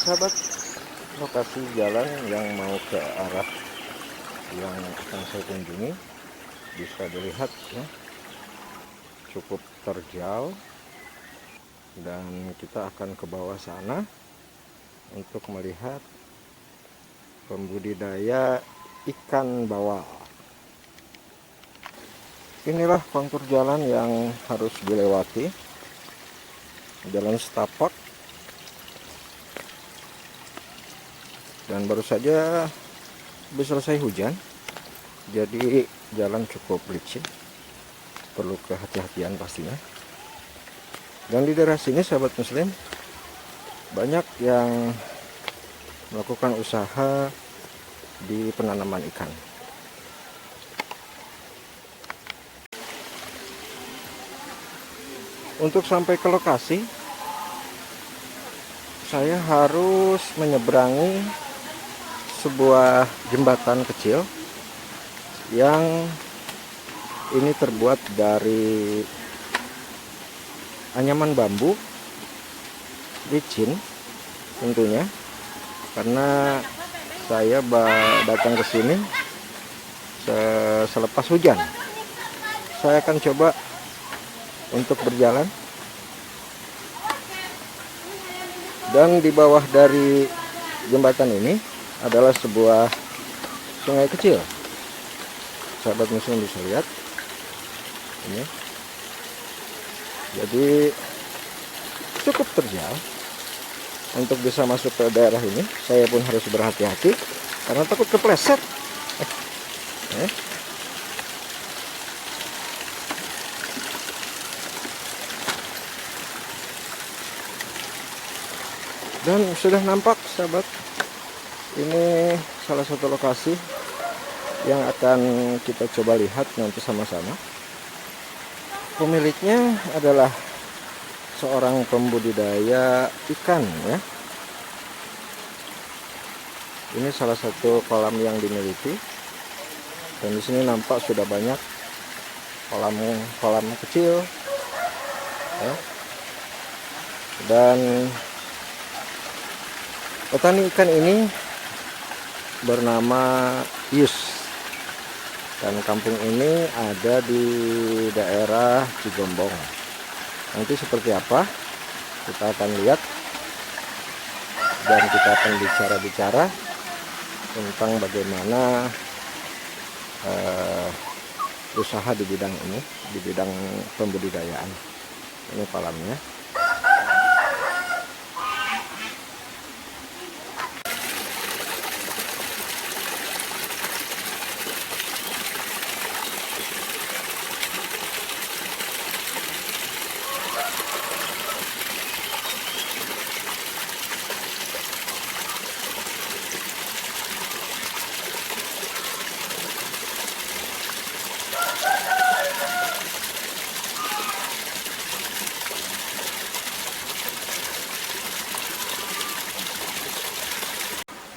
sahabat, lokasi jalan yang mau ke arah yang akan saya kunjungi bisa dilihat ya, cukup terjal, dan kita akan ke bawah sana untuk melihat pembudidaya ikan bawal. Inilah kontur jalan yang harus dilewati, jalan setapak, dan baru saja habis selesai hujan, jadi jalan cukup licin, perlu kehati-hatian pastinya. Dan di daerah sini sahabat muslim banyak yang melakukan usaha di penanaman ikan. Untuk sampai ke lokasi, saya harus menyeberangi sebuah jembatan kecil yang ini terbuat dari anyaman bambu, licin tentunya, karena saya datang ke sini selepas hujan. Saya akan coba untuk berjalan, dan di bawah dari jembatan ini adalah sebuah sungai kecil. Sahabat muslim bisa lihat ini, jadi cukup terjal. Untuk bisa masuk ke daerah ini saya pun harus berhati-hati karena takut kepleset. Dan sudah nampak sahabat, ini salah satu lokasi yang akan kita coba lihat nanti sama-sama. Pemiliknya adalah seorang pembudidaya ikan ya. Ini salah satu kolam yang dimiliki, dan di sini nampak sudah banyak kolam kecil ya. Dan petani ikan ini bernama Yus, dan kampung ini ada di daerah Cigombong. Nanti seperti apa kita akan lihat, dan kita akan bicara tentang bagaimana usaha di bidang ini, di bidang pembudidayaan. Ini kolamnya.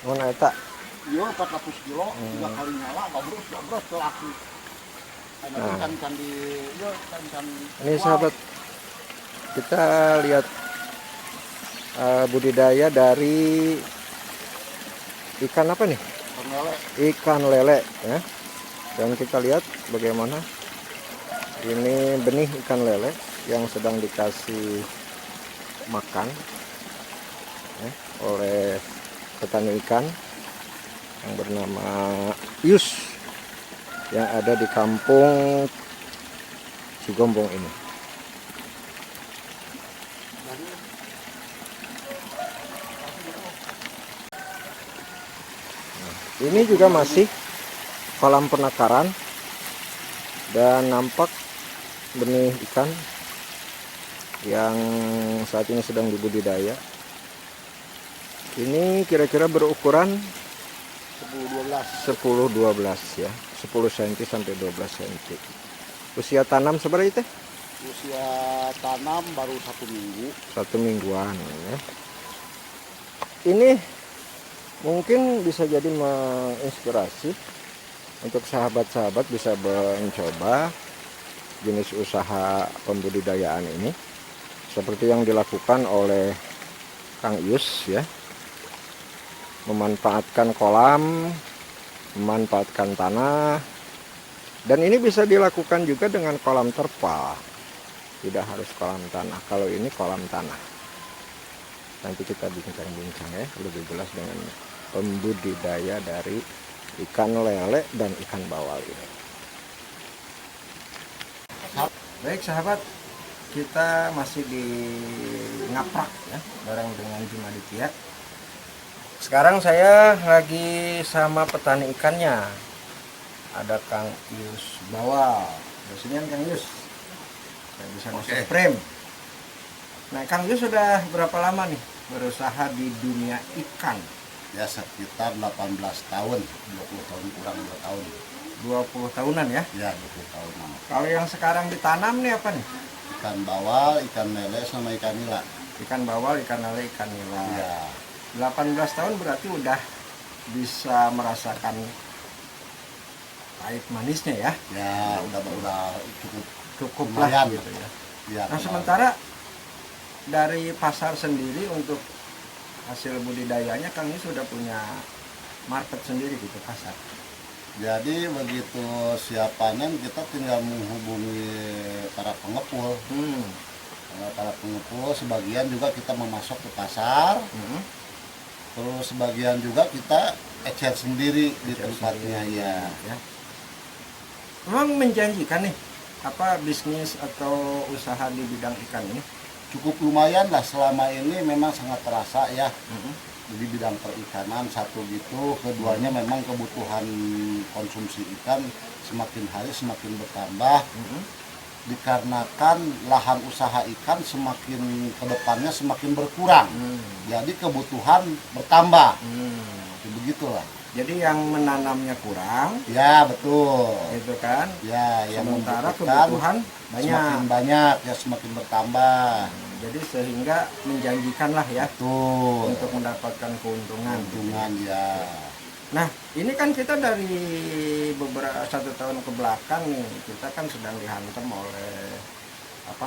Mana eta? Iya, 400 kilo, 3 kali nyala, gabrus laki. Ada ikan-ikan di, iya, ikan-ikan. Ini sahabat, kita lihat budidaya dari ikan apa nih? Ikan lele. Ikan lele ya. Dan kita lihat bagaimana ini benih ikan lele yang sedang dikasih makan ya, oleh petani ikan yang bernama Yus yang ada di kampung Cigombong ini. Nah, ini juga masih kolam penakaran, dan nampak benih ikan yang saat ini sedang dibudidaya. Ini kira-kira berukuran 10-12 ya, 10 cm sampai 12 cm. Usia tanam seberapa itu? Usia tanam baru 1 minggu. 1 mingguan ya. Ini mungkin bisa jadi menginspirasi untuk sahabat-sahabat bisa mencoba jenis usaha pembudidayaan ini seperti yang dilakukan oleh Kang Yus ya. memanfaatkan kolam, memanfaatkan tanah. Dan ini bisa dilakukan juga dengan kolam terpal. Tidak harus kolam tanah. Kalau ini kolam tanah. Nanti kita bincang-bincang ya lebih jelas dengan pembudidaya dari ikan lele dan ikan bawal ini. Baik sahabat, kita masih di Ngaprak ya, bareng dengan Jumaditya. Sekarang saya lagi sama petani ikannya. Ada Kang Yus Bawal. Biasanya Kang Yus. Saya bisa ngasih frame. Nah, Kang Yus sudah berapa lama nih berusaha di dunia ikan? Ya sekitar 18 tahun, 20 tahun kurang 2 tahun. 20 tahunan ya? Ya 20 tahunan. Kalau yang sekarang ditanam nih apa nih? Ikan bawal, ikan lele sama ikan nila. Ikan bawal, ikan lele, ikan nila. Ya. 18 tahun berarti udah bisa merasakan pahit manisnya ya? Ya udah Cukup lumayan lah gitu ya. Ya, Nah, sementara dari pasar sendiri untuk hasil budidayanya Kang ini sudah punya market sendiri gitu, pasar. jadi begitu siap panen kita tinggal menghubungi para pengepul. Para pengepul sebagian juga kita memasok ke pasar. Terus sebagian juga kita ecer sendiri di tempatnya ya. Memang menjanjikan nih apa bisnis atau usaha di bidang ikan ini? Cukup lumayan lah selama ini, memang sangat terasa ya. Di bidang perikanan satu gitu, keduanya memang kebutuhan konsumsi ikan semakin hari semakin bertambah. Dikarenakan lahan usaha ikan semakin kedepannya semakin berkurang. Jadi kebutuhan bertambah. Begitulah. Jadi yang menanamnya kurang, ya betul, itu kan? Ya, yang sementara membutuhkan kebutuhan banyak. Semakin banyak ya semakin bertambah. Jadi sehingga menjanjikan lah ya. Betul. Untuk mendapatkan keuntungan. Ya. Nah, ini kan kita dari beberapa 1 tahun ke belakang nih, kita kan sedang dihantam oleh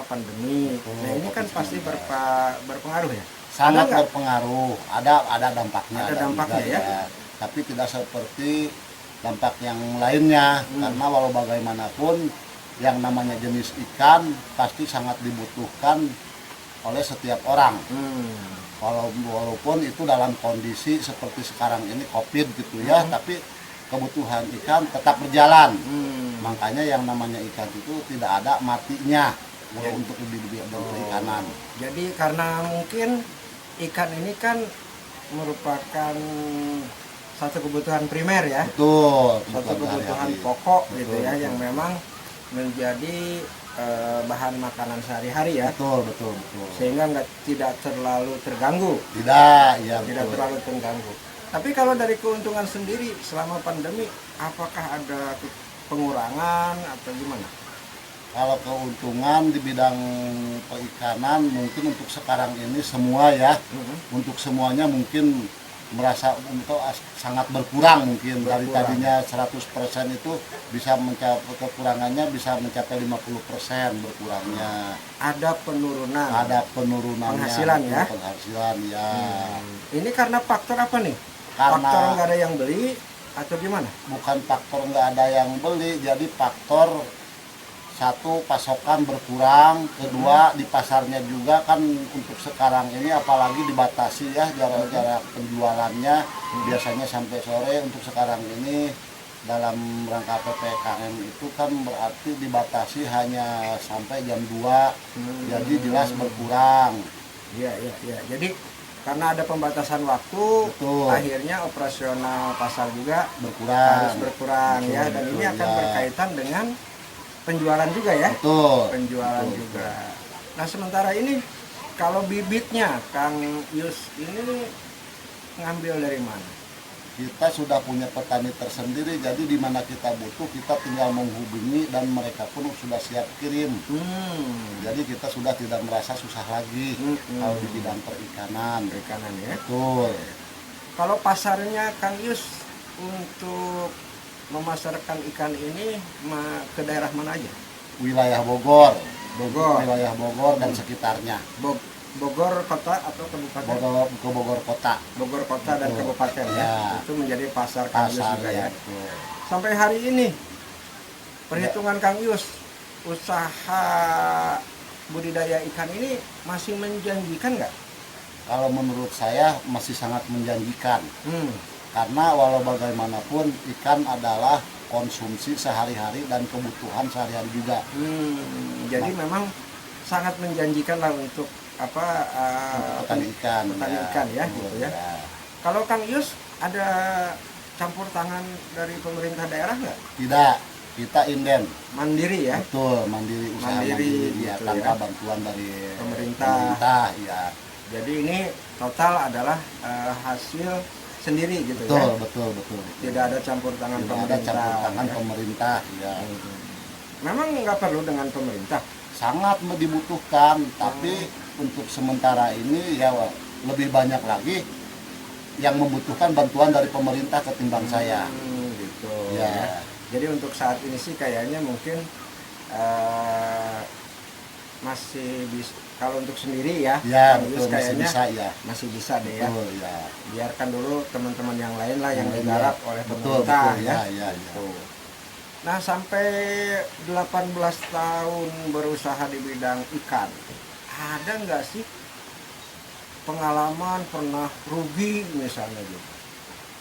pandemi. Nah, ini kan pasti berpengaruh ya. Sangat berpengaruh. Ada dampaknya. Ada dampaknya juga, ya. Tapi tidak seperti dampak yang lainnya. Karena walau bagaimanapun yang namanya jenis ikan pasti sangat dibutuhkan oleh setiap orang. Walaupun itu dalam kondisi seperti sekarang ini COVID gitu ya, tapi kebutuhan ikan tetap berjalan. Makanya yang namanya ikan itu tidak ada matinya untuk di bidang perikanan. Jadi karena mungkin ikan ini kan merupakan satu kebutuhan primer ya. Betul. Satu kebutuhan pokok gitu ya, yang memang menjadi bahan makanan sehari-hari ya. Betul. Sehingga tidak terlalu terganggu. Tidak terlalu terganggu. Tapi kalau dari keuntungan sendiri selama pandemi, apakah ada pengurangan atau gimana? Kalau keuntungan di bidang perikanan mungkin untuk sekarang ini semua ya, untuk semuanya mungkin merasa untuk sangat berkurang mungkin. Dari tadinya 100% itu bisa mencapai kekurangannya bisa mencapai 50% berkurangnya. Ada penurunan. Penghasilan ya. Ini karena faktor apa nih? Karena faktor nggak ada yang beli atau gimana? Bukan faktor nggak ada yang beli, jadi faktor satu pasokan berkurang, kedua di pasarnya juga kan untuk sekarang ini apalagi dibatasi ya jarak penjualannya, biasanya sampai sore. Untuk sekarang ini dalam rangka PPKM itu kan berarti dibatasi hanya sampai jam 2, jadi jelas berkurang. Iya. Jadi karena ada pembatasan waktu, akhirnya operasional pasar juga harus berkurang ya, dan ini akan berkaitan dengan penjualan juga ya. Penjualan juga. Nah, sementara ini kalau bibitnya Kang Yus ini ngambil dari mana? Kita sudah punya petani tersendiri, jadi di mana kita butuh kita tinggal menghubungi dan mereka pun sudah siap kirim. Jadi kita sudah tidak merasa susah lagi kalau di bidang perikanan ya. Betul. Kalau pasarnya Kang Yus untuk memasarkan ikan ini ke daerah mana aja? Wilayah Bogor. Wilayah Bogor dan sekitarnya. Bogor kota atau kabupaten? Bogor kota. Bogor kota dan Betul. kabupaten ya. Ya. Itu menjadi pasar Kang Yus Pasar juga ya. ya. Betul. Sampai hari ini perhitungan Kang Yus, usaha budidaya ikan ini masih menjanjikan nggak? Kalau menurut saya masih sangat menjanjikan. Hmm. Karena walau bagaimanapun ikan adalah konsumsi sehari-hari dan kebutuhan sehari-hari juga. Jadi memang sangat menjanjikan lah untuk Petani ikan. petani ikan ya, gitu ya. Kalau Kang Yus ada campur tangan dari pemerintah daerah nggak? Tidak, kita inden. Mandiri ya? Betul, mandiri usaha mandiri, ya, gitu tanpa ya. bantuan dari Pemerintah. ya. Jadi ini total adalah hasil sendiri gitu Betul, ya? betul. Tidak ada campur tangan Tidak ada pemerintah. campur tangan ya? pemerintah, ya. Memang nggak perlu dengan pemerintah. Sangat dibutuhkan, tapi untuk sementara ini ya lebih banyak lagi yang membutuhkan bantuan dari pemerintah ketimbang saya. Gitu. Ya. Jadi untuk saat ini sih kayaknya mungkin masih bisa, kalau untuk sendiri ya, Ya, Kang Yus betul, masih kayaknya bisa ya. masih bisa deh ya. Betul, ya. Biarkan dulu teman-teman yang lain lah yang Iya. digarap oleh Betul, pemerintah betul, ya. ya. Gitu. Nah, sampai 18 tahun berusaha di bidang ikan, ada nggak sih pengalaman pernah rugi misalnya gitu?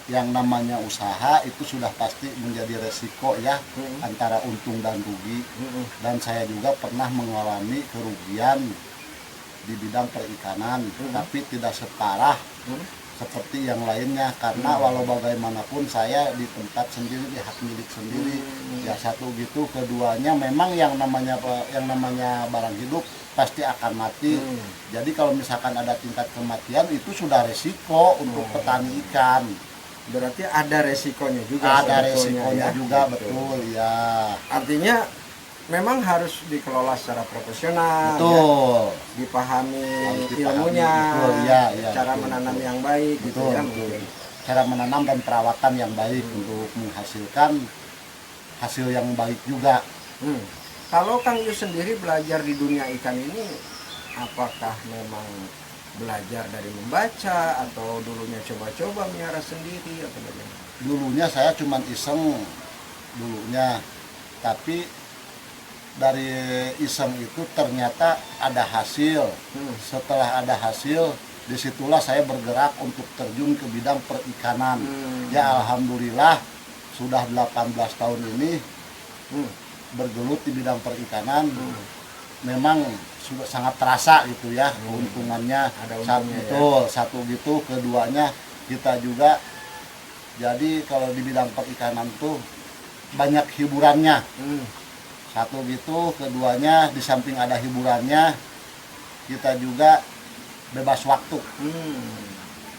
Yang namanya usaha itu sudah pasti menjadi resiko ya, Hmm. antara untung dan rugi. Dan saya juga pernah mengalami kerugian di bidang perikanan, tapi tidak separah seperti yang lainnya, karena walau bagaimanapun saya di tempat sendiri, di hak milik sendiri. Ya satu gitu, keduanya memang yang namanya barang hidup pasti akan mati. Jadi kalau misalkan ada tingkat kematian itu sudah resiko untuk petani ikan. Berarti ada resikonya juga. Ada sebetulnya resikonya ya. juga, Gitu. betul ya. Artinya memang harus dikelola secara profesional, ya. Betul. Dipahami Harus dipahami, ilmunya, betul, ya, cara betul, menanam betul. yang baik, gitu Betul, ya betul. mungkin. Cara menanam dan perawatan yang baik untuk menghasilkan hasil yang baik juga. Kalau Kang Yus sendiri belajar di dunia ikan ini, apakah memang belajar dari membaca atau dulunya coba-coba miara sendiri atau bagaimana? Dulunya saya cuman iseng dulunya, tapi dari iseng itu ternyata ada hasil. Setelah ada hasil, disitulah saya bergerak untuk terjun ke bidang perikanan. Ya alhamdulillah sudah 18 tahun ini bergelut di bidang perikanan. Memang sudah sangat terasa gitu ya keuntungannya. Ada Satu, untungnya, betul, satu gitu, keduanya kita juga jadi kalau di bidang perikanan tuh banyak hiburannya. Satu gitu, keduanya di samping ada hiburannya kita juga bebas waktu.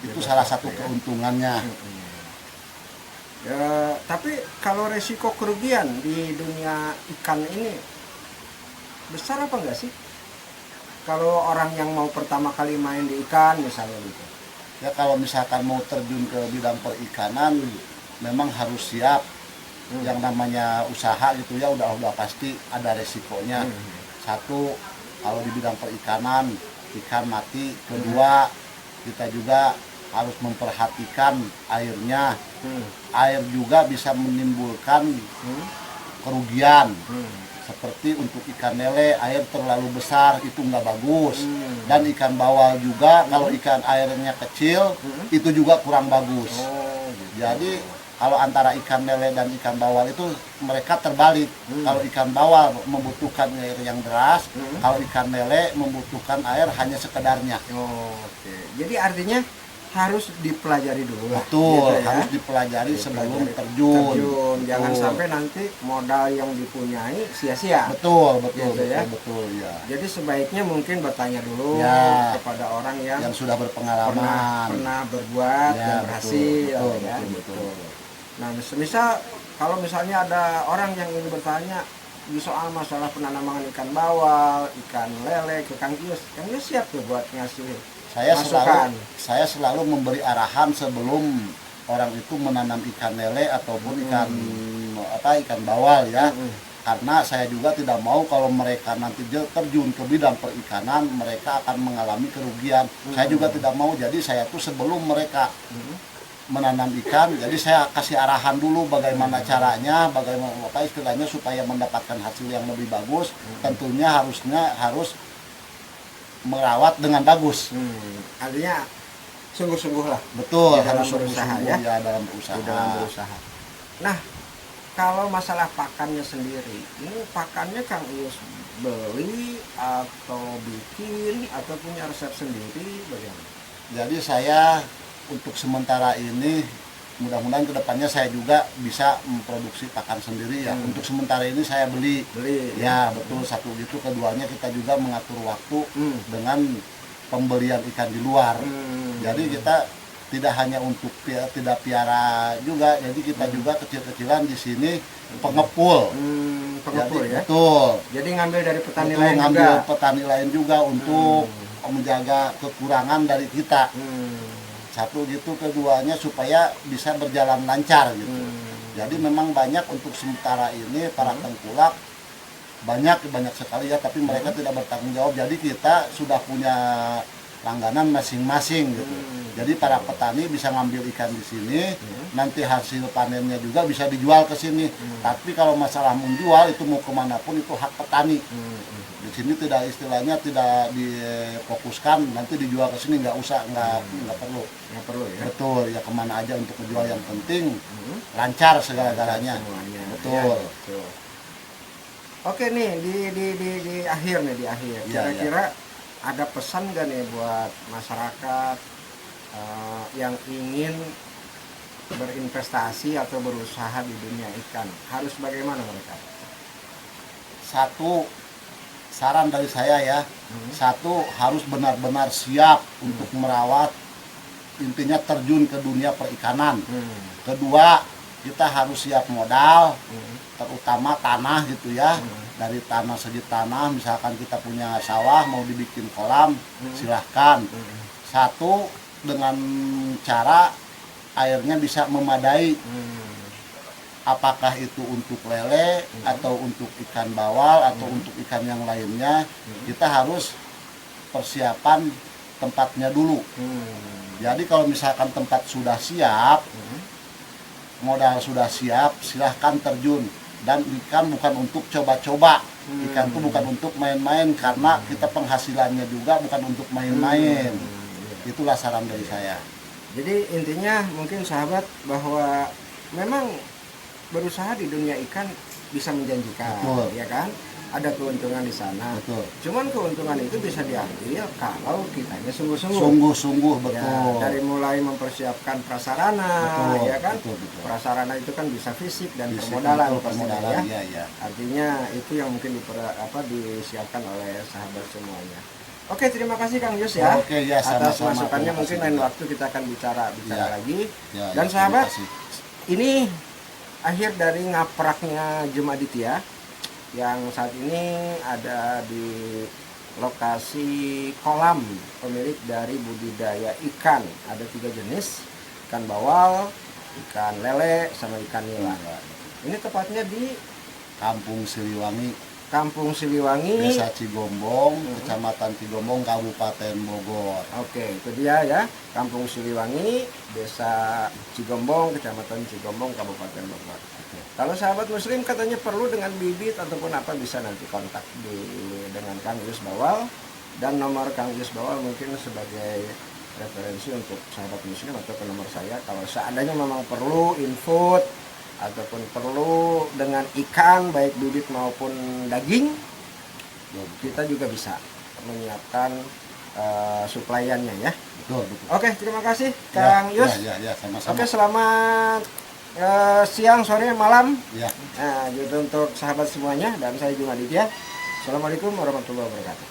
Itu Bebas salah waktu, satu ya. keuntungannya. Ya, tapi kalau resiko kerugian di dunia ikan ini besar apa enggak sih? Kalau orang yang mau pertama kali main di ikan misalnya gitu. Ya kalau misalkan mau terjun ke bidang perikanan memang harus siap. Yang namanya usaha gitu ya udah pasti ada resikonya. Satu, kalau di bidang perikanan ikan mati. Kedua, kita juga harus memperhatikan airnya. Air juga bisa menimbulkan kerugian. Seperti untuk ikan lele, air terlalu besar itu nggak bagus. Dan ikan bawal juga, kalau ikan airnya kecil, itu juga kurang bagus. Jadi kalau antara ikan lele dan ikan bawal itu mereka terbalik. Kalau ikan bawal membutuhkan air yang deras, kalau ikan lele membutuhkan air hanya sekedarnya. Oke. Jadi artinya harus dipelajari dulu lah. Betul, gitu ya. harus dipelajari sebelum Dipelajari terjun. Jangan Betul. sampai nanti modal yang dipunyai sia-sia. Betul, Gitu ya. betul ya. Jadi sebaiknya mungkin bertanya dulu Ya. kepada orang yang Yang sudah berpengalaman. pernah berbuat Ya, dan betul, berhasil betul, ya. betul, Gitu. betul. Nah, misal kalau misalnya ada orang yang ingin bertanya di soal masalah penanaman ikan bawal, ikan lele ke Kang Yus siap tuh buat ngasih masukan. Saya selalu memberi arahan sebelum orang itu menanam ikan lele ataupun ikan bawal ya. karena saya juga tidak mau kalau mereka nanti terjun ke bidang perikanan mereka akan mengalami kerugian. Saya juga tidak mau, jadi saya tuh sebelum mereka menanam ikan, jadi saya kasih arahan dulu bagaimana caranya, bagaimana apa istilahnya supaya mendapatkan hasil yang lebih bagus. Tentunya harus merawat dengan bagus. Artinya sungguh-sungguh lah. Betul, Di dalam harus berusaha, sungguh-sungguh ya. dalam berusaha. Di dalam berusaha. Nah, kalau masalah pakannya sendiri, ini pakannya Kang Ius beli atau bikin atau punya resep sendiri bagaimana? Jadi saya untuk sementara ini mudah-mudahan kedepannya saya juga bisa memproduksi pakan sendiri ya. Untuk sementara ini saya beli ya, betul. Satu gitu, keduanya kita juga mengatur waktu dengan pembelian ikan di luar. Jadi kita tidak hanya untuk tidak piara juga, jadi kita juga kecil-kecilan di sini pengepul. Pengepul Jadi, ya. betul. Jadi ngambil dari petani Betul, lain ngambil juga. petani lain juga untuk menjaga kekurangan dari kita. Satu gitu, keduanya supaya bisa berjalan lancar gitu. Jadi memang banyak untuk sementara ini para tengkulak banyak sekali ya, tapi mereka tidak bertanggung jawab. Jadi kita sudah punya langganan masing-masing gitu. Jadi para petani bisa ngambil ikan di sini, nanti hasil panennya juga bisa dijual ke sini. Tapi kalau masalah menjual itu mau kemanapun itu hak petani. Di sini tidak istilahnya tidak difokuskan nanti dijual ke sini, nggak perlu. Nggak perlu ya. Betul, ya kemana aja untuk menjual, yang penting lancar segala-galanya. Semuanya. Betul. Ya, betul. Oke nih di akhir nih, di akhir. Iya, Kira-kira ada pesan gak nih buat masyarakat yang ingin berinvestasi atau berusaha di dunia ikan? Harus bagaimana mereka? Satu saran dari saya ya, satu harus benar-benar siap untuk merawat, intinya terjun ke dunia perikanan. Kedua, kita harus siap modal, terutama tanah gitu ya. Dari tanah, segi tanah, misalkan kita punya sawah mau dibikin kolam, silahkan. Satu, dengan cara airnya bisa memadai. Apakah itu untuk lele atau untuk ikan bawal atau untuk ikan yang lainnya, kita harus persiapan tempatnya dulu. Jadi kalau misalkan tempat sudah siap, modal sudah siap, silahkan terjun. Dan ikan bukan untuk coba-coba, ikan itu bukan untuk main-main, karena kita penghasilannya juga bukan untuk main-main. Itulah saran dari saya. Jadi intinya mungkin sahabat bahwa memang berusaha di dunia ikan bisa menjanjikan. Betul. Ya kan? Ada keuntungan di sana. Betul. Cuman keuntungan itu bisa diambil kalau kitanya sungguh-sungguh. Sungguh-sungguh, Ya, betul. dari mulai mempersiapkan prasarana, Betul, ya kan? betul. Prasarana itu kan bisa fisik dan Fisik, permodalan, betul, pastinya, permodalan, ya. iya. Artinya itu yang mungkin disiapkan oleh sahabat semuanya. Oke, terima kasih Kang Yus ya. Oke, ya, atas sama-sama. masukannya. Terima Mungkin kasih lain juga. waktu kita akan bicara Ya. lagi. Ya, Dan ya, sahabat, terima kasih. ini akhir dari ngapraknya Jem Aditya yang saat ini ada di lokasi kolam pemilik dari budidaya ikan. Ada 3 jenis, ikan bawal, ikan lele, sama ikan nila. Ini tepatnya di Kampung Siliwangi, Kampung Siliwangi, Desa Cigombong, Kecamatan Cigombong, Kabupaten Bogor. Oke, itu dia ya, Kampung Siliwangi, Desa Cigombong, Kecamatan Cigombong, Kabupaten Bogor. Kalau sahabat muslim katanya perlu dengan bibit ataupun apa, bisa nanti kontak dengan Kang Yus Bawal, dan nomor Kang Yus Bawal mungkin sebagai referensi untuk sahabat muslim atau ke nomor saya kalau seandainya memang perlu input ataupun perlu dengan ikan baik bibit maupun daging, kita juga bisa menyiapkan suplaiannya ya. Betul, betul. Oke, terima kasih Kang Yus. Ya, sama-sama. Oke, selamat siang, sore, malam. Ya. Nah, gitu untuk sahabat semuanya, dan saya Jem Aditya. Assalamualaikum warahmatullahi wabarakatuh.